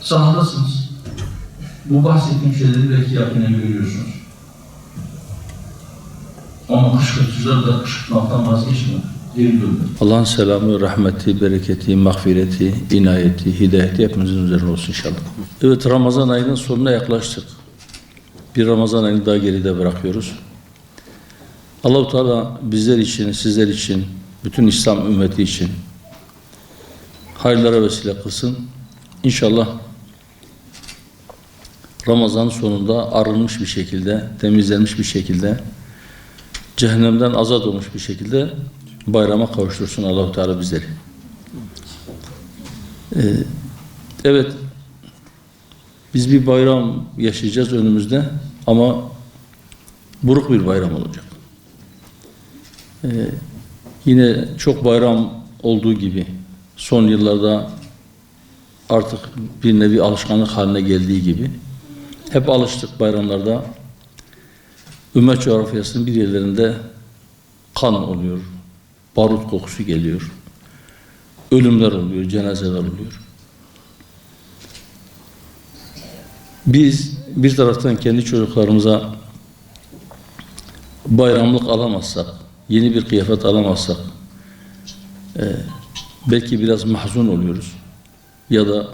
sahadasınız. Bu bahsettiğim şeyleri belki yakinen görüyorsunuz. Ama kışkırtıcılar da kışkırtmaktan vazgeçmiyor. Geri döndü. Allah'ın selamı, rahmeti, bereketi, mağfireti, inayeti, hidayeti hepimizin üzerine olsun inşallah. Evet, Ramazan ayının sonuna yaklaştık. Bir Ramazan ayını daha geride bırakıyoruz. Allah-u Teala bizler için, sizler için, bütün İslam ümmeti için hayırlara vesile kılsın. İnşallah Ramazan sonunda arınmış bir şekilde, temizlenmiş bir şekilde, cehennemden azat olmuş bir şekilde bayrama kavuştursun Allah-u Teala bizleri. Evet, biz bir bayram yaşayacağız önümüzde ama buruk bir bayram olacak. Yine çok bayram olduğu gibi son yıllarda artık bir nevi alışkanlık haline geldiği gibi hep alıştık bayramlarda ümmet coğrafyasının bir yerlerinde kan oluyor, barut kokusu geliyor, ölümler oluyor, cenazeler oluyor. Biz bir taraftan kendi çocuklarımıza bayramlık alamazsak, yeni bir kıyafet alamazsak belki biraz mahzun oluyoruz ya da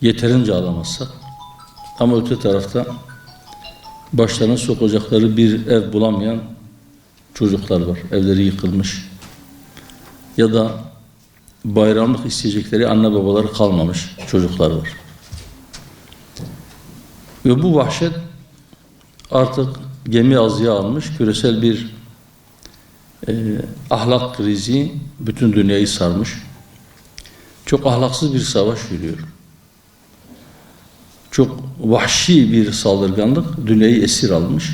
yeterince alamazsak, ama öte tarafta başlarına sokacakları bir ev bulamayan çocuklar var, evleri yıkılmış ya da bayramlık isteyecekleri anne babaları kalmamış çocuklar var. Ve bu vahşet artık gemi azıya almış, küresel bir ahlak krizi bütün dünyayı sarmış. Çok ahlaksız bir savaş yürüyor. Çok vahşi bir saldırganlık dünyayı esir almış.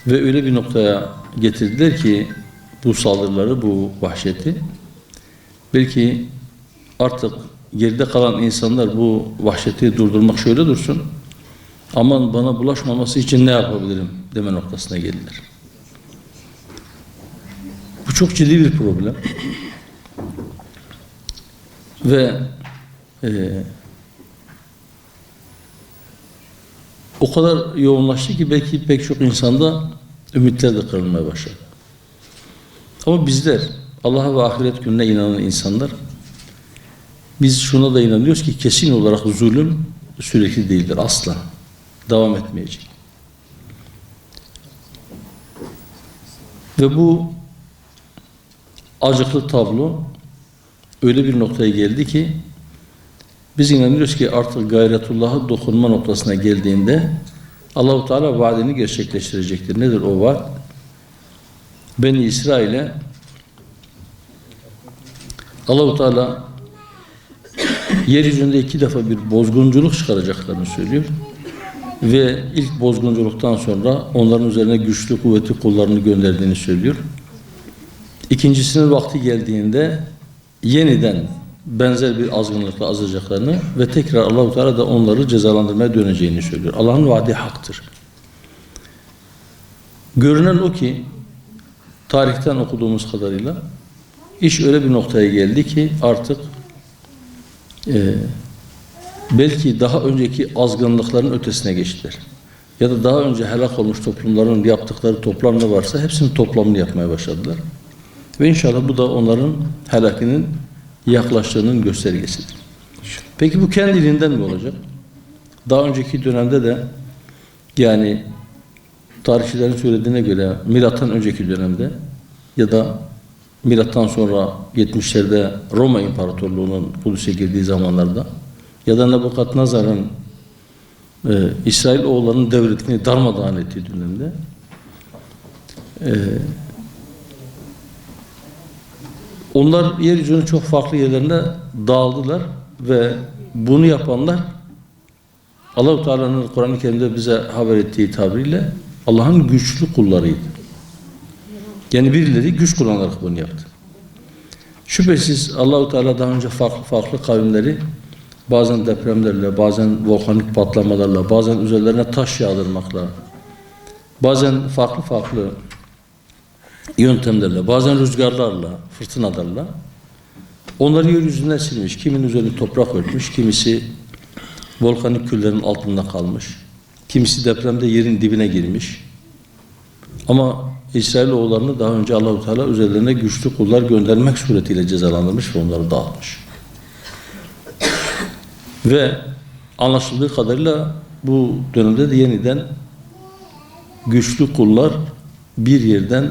Ve öyle bir noktaya getirdiler ki bu saldırıları, bu vahşeti, belki artık geride kalan insanlar bu vahşeti durdurmak şöyle dursun, aman bana bulaşmaması için ne yapabilirim deme noktasına geldiler. Bu çok ciddi bir problem. Ve o kadar yoğunlaştı ki belki pek çok insanda ümitler de kırılmaya başladı. Ama bizler, Allah'a ve ahiret gününe inanan insanlar, biz şuna da inanıyoruz ki kesin olarak zulüm sürekli değildir, asla. Devam etmeyecek. Ve bu acıklı tablo öyle bir noktaya geldi ki biz inanıyoruz ki artık gayretullah'a dokunma noktasına geldiğinde Allah-u Teala vaadini gerçekleştirecektir. Nedir o vaad? Beni İsrail'e Allah-u Teala yeryüzünde 2 defa bir bozgunculuk çıkaracaklarını söylüyor. Ve ilk bozgunculuktan sonra onların üzerine güçlü, kuvvetli kullarını gönderdiğini söylüyor. İkincisinin vakti geldiğinde yeniden benzer bir azgınlıkla azacaklarını ve tekrar Allah-u Teala da onları cezalandırmaya döneceğini söylüyor. Allah'ın vaadi haktır. Görünen o ki tarihten okuduğumuz kadarıyla iş öyle bir noktaya geldi ki artık belki daha önceki azgınlıkların ötesine geçtiler. Ya da daha önce helak olmuş toplumların yaptıkları toplam ne varsa hepsinin toplamını yapmaya başladılar. Ve inşallah bu da onların helakinin yaklaştığının göstergesidir. Peki bu kendiliğinden mi olacak? Daha önceki dönemde de, yani tarihçilerin söylediğine göre milattan önceki dönemde ya da milattan sonra 70'lerde Roma İmparatorluğu'nun Kudüs'e girdiği zamanlarda ya da Nebukadnezar'ın İsrail oğullarının devletini darmadağın ettiği dönemde onlar yeryüzünün çok farklı yerlerine dağıldılar ve bunu yapanlar Allah-u Teala'nın Kur'an-ı Kerim'de bize haber ettiği tabiriyle Allah'ın güçlü kullarıydı. Yani birileri güç kullanarak bunu yaptı. Şüphesiz Allah-u Teala daha önce farklı kavimleri bazen depremlerle, bazen volkanik patlamalarla, bazen üzerlerine taş yağdırmakla, bazen farklı yöntemlerle, bazen rüzgarlarla, fırtınalarla onları yeryüzünden silmiş. Kimin üzerine toprak örtmüş, kimisi volkanik küllerin altında kalmış. Kimisi depremde yerin dibine girmiş. Ama İsrailoğullarını daha önce Allah-u Teala üzerlerine güçlü kullar göndermek suretiyle cezalandırmış ve onları dağıtmış. Ve anlaşıldığı kadarıyla bu dönemde de yeniden güçlü kullar bir yerden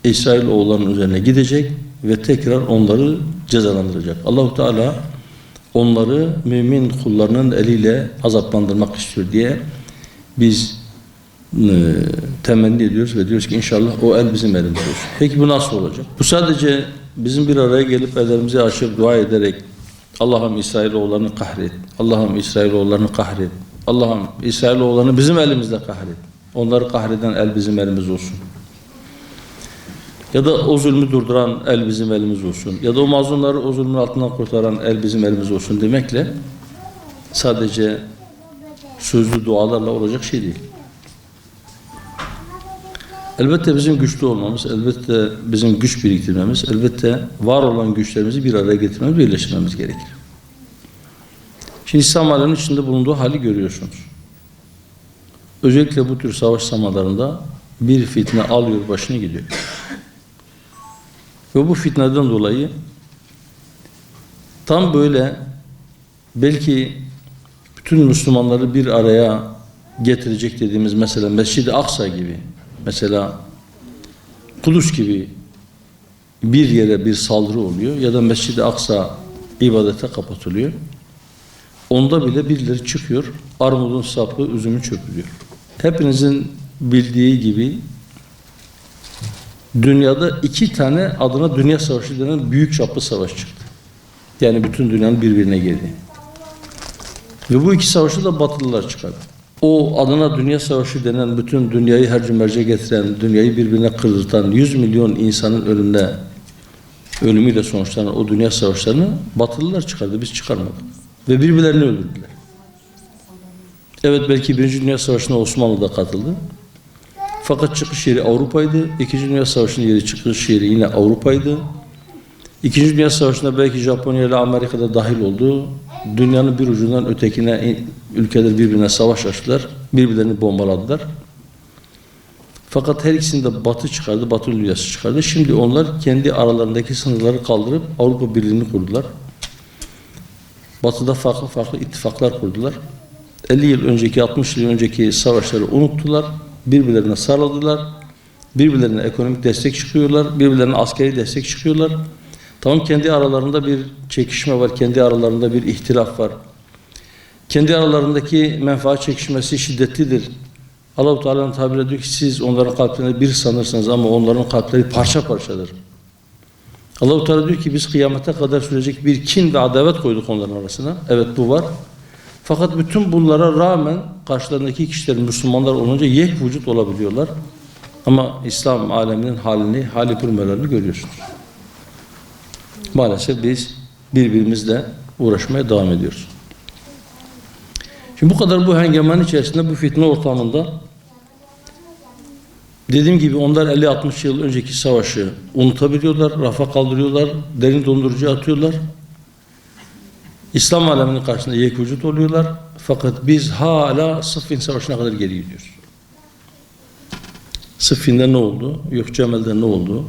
İsrailoğullarının üzerine gidecek ve tekrar onları cezalandıracak. Allah-u Teala onları mümin kullarının eliyle azaplandırmak istiyor diye biz temenni ediyoruz ve diyoruz ki inşallah o el bizim elimizde olsun. Peki bu nasıl olacak? Bu sadece bizim bir araya gelip ellerimizi açıp dua ederek Allah'ım İsrailoğullarını kahret, Allah'ım İsrailoğullarını kahret, Allah'ım İsrailoğullarını bizim elimizde kahret. Onları kahreden el bizim elimiz olsun. Ya da o zulmü durduran el bizim elimiz olsun. Ya da o mazlumları o zulmün altından kurtaran el bizim elimiz olsun demekle sadece sözlü dualarla olacak şey değil. Elbette bizim güçlü olmamız, elbette bizim güç biriktirmemiz, elbette var olan güçlerimizi bir araya getirmemiz, birleştirmemiz gerekir. Şimdi İslam aleminin içinde bulunduğu hali görüyorsunuz. Özellikle bu tür savaş zamanlarında bir fitne alıyor başını gidiyor. Ve bu fitneden dolayı tam böyle belki bütün Müslümanları bir araya getirecek dediğimiz mesela Mescid-i Aksa gibi, mesela Kudüs gibi bir yere bir saldırı oluyor ya da Mescid-i Aksa ibadete kapatılıyor. Onda bile birileri çıkıyor, armudun sapı, üzümü çöpülüyor. Hepinizin bildiği gibi dünyada 2 tane adına Dünya Savaşı denen büyük çaplı savaş çıktı. Yani bütün dünyanın birbirine girdi. Ve bu 2 savaşı da Batılılar çıkardı. O adına Dünya Savaşı denen bütün dünyayı hercü merce getiren, dünyayı birbirine kırdırtan 100 milyon insanın ölümüyle sonuçlanan o dünya savaşlarını Batılılar çıkardı, biz çıkarmadık. Ve birbirlerini öldürdüler. Evet belki 1. Dünya Savaşı'na Osmanlı da katıldı. Fakat çıkış yeri Avrupa'ydı. 2. Dünya Savaşı'nın yeri çıkış yeri yine Avrupa'ydı. 2. Dünya Savaşı'nda belki Japonya ile Amerika'da dahil oldu. Dünyanın bir ucundan ötekine ülkeler birbirine savaş açtılar. Birbirlerini bombaladılar. Fakat her ikisinde Batı çıkardı, Batı dünyası çıkardı. Şimdi onlar kendi aralarındaki sınırları kaldırıp Avrupa Birliği'ni kurdular. Batı'da farklı farklı ittifaklar kurdular. 50 yıl önceki, 60 yıl önceki savaşları unuttular. Birbirlerine sarıldılar. Birbirlerine ekonomik destek çıkıyorlar. Birbirlerine askeri destek çıkıyorlar. Tamam kendi aralarında bir çekişme var. Kendi aralarında bir ihtilaf var. Kendi aralarındaki menfaat çekişmesi şiddetlidir. Allah-u Teala'nın tabiriyle diyor ki siz onların kalplerine bir sanırsınız ama onların kalpleri parça parçadır. Allah-u Teala diyor ki biz kıyamete kadar sürecek bir kin ve adalet koyduk onların arasına. Evet bu var. Fakat bütün bunlara rağmen karşılarındaki kişiler Müslümanlar olunca yek vücut olabiliyorlar. Ama İslam aleminin hali kurmelerini görüyorsunuz. Maalesef biz birbirimizle uğraşmaya devam ediyoruz. Şimdi bu kadar bu hengamen içerisinde, bu fitne ortamında dediğim gibi onlar 50-60 yıl önceki savaşı unutabiliyorlar, rafa kaldırıyorlar, derin dondurucuya atıyorlar. İslam aleminin karşısında yek vücut oluyorlar. Fakat biz hala Sıffin Savaşı'na kadar geri gidiyoruz. Sıffin'de ne oldu? Yok Cemal'de ne oldu?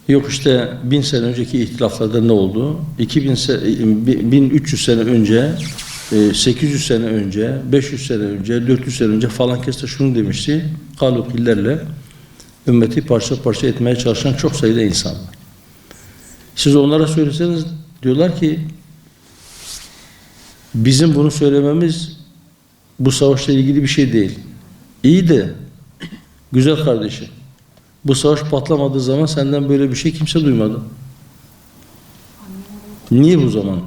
Yok işte 1000 sene önceki ihtilaflarda ne oldu? 1300 sene önce, 800 sene önce, 500 sene önce, 400 sene önce falan keste şunu demişti. Kalukillerle ümmeti parça parça etmeye çalışan çok sayıda insan var. Siz onlara söyleseniz diyorlar ki bizim bunu söylememiz bu savaşla ilgili bir şey değil. İyi de güzel kardeşim. Bu savaş patlamadığı zaman senden böyle bir şey kimse duymadı. Niye bu zaman?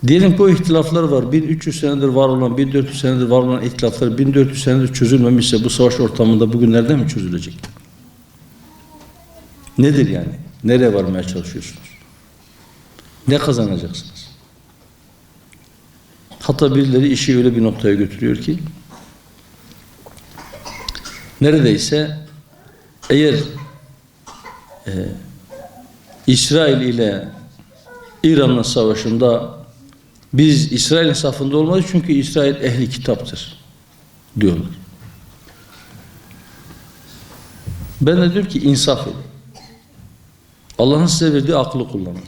Diyelim ki o ihtilaflar var. 1300 senedir var olan, 1400 senedir var olan ihtilaflar 1400 senedir çözülmemişse bu savaş ortamında bugün nereden mi çözülecek? Nedir yani? Nereye varmaya çalışıyorsunuz? Ne kazanacaksınız? Hatta birileri işi öyle bir noktaya götürüyor ki neredeyse eğer İsrail ile İran'ın savaşında Biz İsrail'in safında olmayız çünkü İsrail ehli kitaptır diyorlar. Ben de diyorum ki insaf edin. Allah'ın size verdiği aklı kullanın.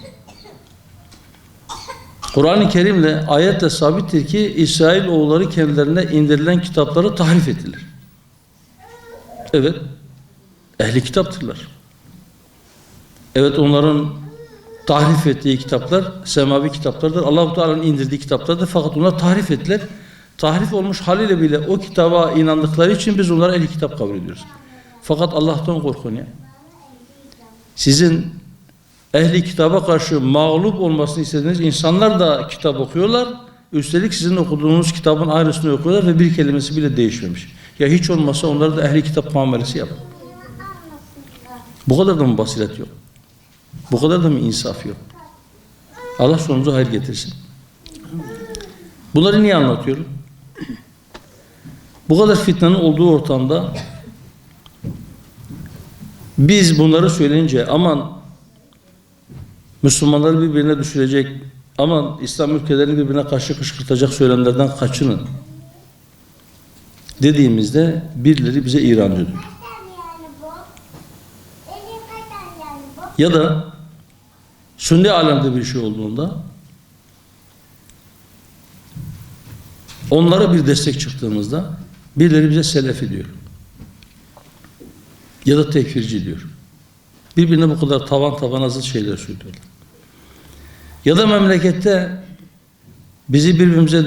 Kur'an-ı Kerim'le ayetle sabittir ki İsrail oğulları kendilerine indirilen kitapları tahrif ettiler. Evet, ehli kitaptırlar. Evet, onların tahrif ettiği kitaplar semavi kitaplardır. Allah-u Teala'nın indirdiği kitaplardır. Fakat onlar tahrif ettiler. Tahrif olmuş haliyle bile o kitaba inandıkları için biz onlara ehli kitap kabul ediyoruz. Fakat Allah'tan korkun ya. Sizin ehli kitaba karşı mağlup olmasını istediğiniz insanlar da kitap okuyorlar. Üstelik sizin okuduğunuz kitabın aynısını okuyorlar ve bir kelimesi bile değişmemiş. Ya hiç olmazsa onlara da ehli kitap muamelesi yapın. Bu kadar da mı basiret yok? Bu kadar da mı insaf yok? Allah sonumuza hayır getirsin. Bunları niye anlatıyorum? Bu kadar fitnenin olduğu ortamda biz bunları söyleyince aman Müslümanları birbirine düşürecek, aman İslam ülkelerini birbirine karşı kışkırtacak söylemlerden kaçının dediğimizde birileri bize İrancı diyor. Ya da Sünni alemde bir şey olduğunda onlara bir destek çıktığımızda birileri bize Selefi diyor. Ya da tekfirci diyor. Birbirine bu kadar tavan azıt şeyler söylüyorlar. Ya da memlekette bizi birbirimize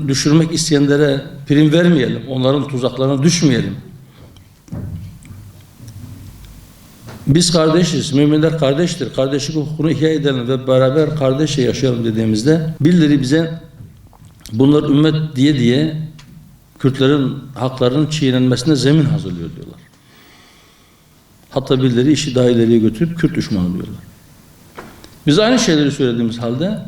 düşürmek isteyenlere prim vermeyelim. Onların tuzaklarına düşmeyelim. Biz kardeşiz, müminler kardeştir. Kardeşlik hukukunu ihya edelim ve beraber kardeşçe yaşayalım dediğimizde birileri bize bunlar ümmet diye Kürtlerin haklarının çiğnenmesine zemin hazırlıyor diyorlar. Hatta birileri işi daha ileriye götürüp Kürt düşmanı diyorlar. Biz aynı şeyleri söylediğimiz halde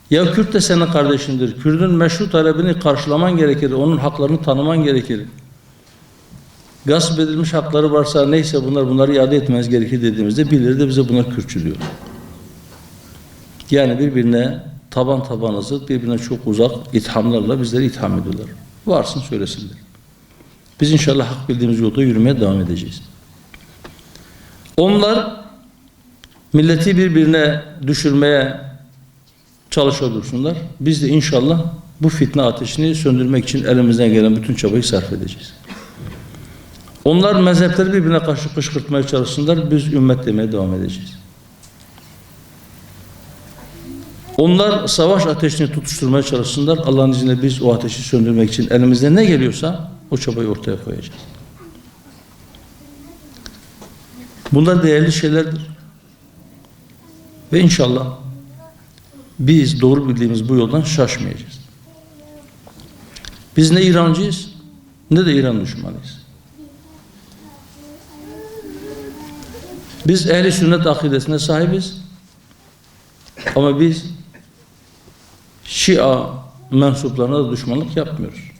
ya Kürt de senin kardeşindir. Kürt'ün meşru talebini karşılaman gerekir. Onun haklarını tanıman gerekir. Gasp edilmiş hakları varsa neyse bunları iade etmeniz gerekir dediğimizde birileri de bize bunlar Kürtçü diyor. Yani birbirine taban zıt, birbirine çok uzak ithamlarla bizleri itham ediyorlar. Varsın söylesinler. Biz inşallah hak bildiğimiz yolda yürümeye devam edeceğiz. Onlar milleti birbirine düşürmeye çalışıyorlar. Biz de inşallah bu fitne ateşini söndürmek için elimizden gelen bütün çabayı sarf edeceğiz. Onlar mezhepleri birbirine karşı kışkırtmaya çalışsınlar. Biz ümmet demeye devam edeceğiz. Onlar savaş ateşini tutuşturmaya çalışsınlar. Allah'ın izniyle biz o ateşi söndürmek için elimizden ne geliyorsa o çabayı ortaya koyacağız. Bunlar değerli şeylerdir. Ve inşallah biz doğru bildiğimiz bu yoldan şaşmayacağız. Biz ne İrancıyız ne de İran düşmanıyız. Biz ehli sünnet akidesine sahibiz. Ama biz Şia mensuplarına da düşmanlık yapmıyoruz.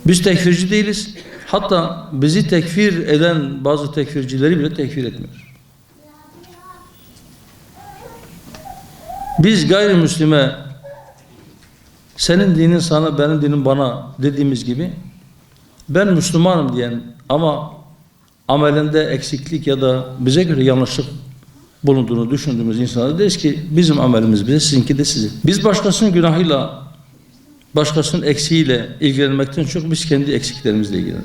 Biz tekfirci değiliz. Hatta bizi tekfir eden bazı tekfircileri bile tekfir etmiyoruz. Biz gayrimüslime senin dinin sana, benim dinim bana dediğimiz gibi ben Müslümanım diyen ama amelinde eksiklik ya da bize göre yanlışlık bulunduğunu düşündüğümüz insanlara deriz ki bizim amelimiz bize, sizinki de sizin. Biz başkasının günahıyla, başkasının eksiğiyle ilgilenmekten çok biz kendi eksiklerimizle ilgilenelim.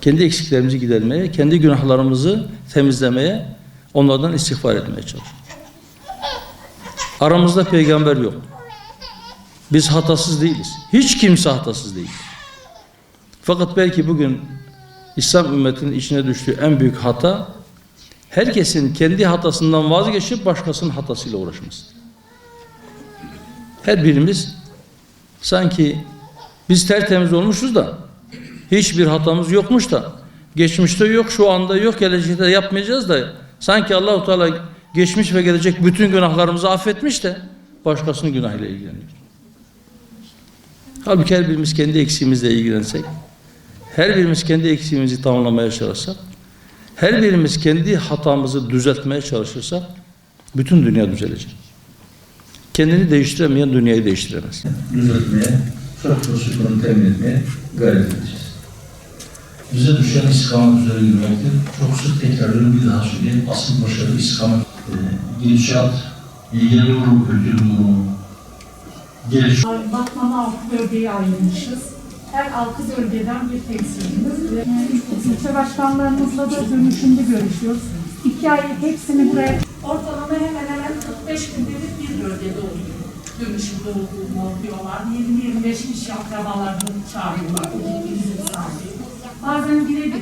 Kendi eksiklerimizi gidermeye, kendi günahlarımızı temizlemeye, onlardan istiğfar etmeye çalışalım. Aramızda peygamber yok. Biz hatasız değiliz. Hiç kimse hatasız değil. Fakat belki bugün İslam ümmetinin içine düştüğü en büyük hata herkesin kendi hatasından vazgeçip başkasının hatasıyla uğraşması. Her birimiz sanki biz tertemiz olmuşuz da hiçbir hatamız yokmuş da geçmişte yok, şu anda yok, gelecekte yapmayacağız da sanki Allah-u Teala geçmiş ve gelecek bütün günahlarımızı affetmiş de başkasının günahıyla ilgileniyor. Halbuki her birimiz kendi eksiğimizle ilgilensek, her birimiz kendi eksiğimizi tamamlamaya çalışsak, her birimiz kendi hatamızı düzeltmeye çalışırsak Bütün dünya düzelecek. Kendini değiştiremeyen dünyayı değiştiremez. Düzeltmeye, sosyoekonomi temin etmeye gayret edeceğiz. Bize düşen istikamet üzere yürümektir. Çok sık tekrarlıyorum, bir daha söyleyeyim. Asıl başarı istikamet, gidişat, ilgili durum, kültür durumu, gelişim. Batman altı bölgeye ayrılmışız. Her altı bölgeden bir temsilcimiz. İlçe başkanlarımızla da dönüşümlü görüşüyoruz. 2 ay hepsini buraya... Ortalama hemen hemen 45 günde bir bölgede oluyor. Dönüşümlü olduğunu diyorlar. 20-25 kişi akrabalarını çağırıyorlar. O gittiğimiz misafir. Bazen girebiliyor.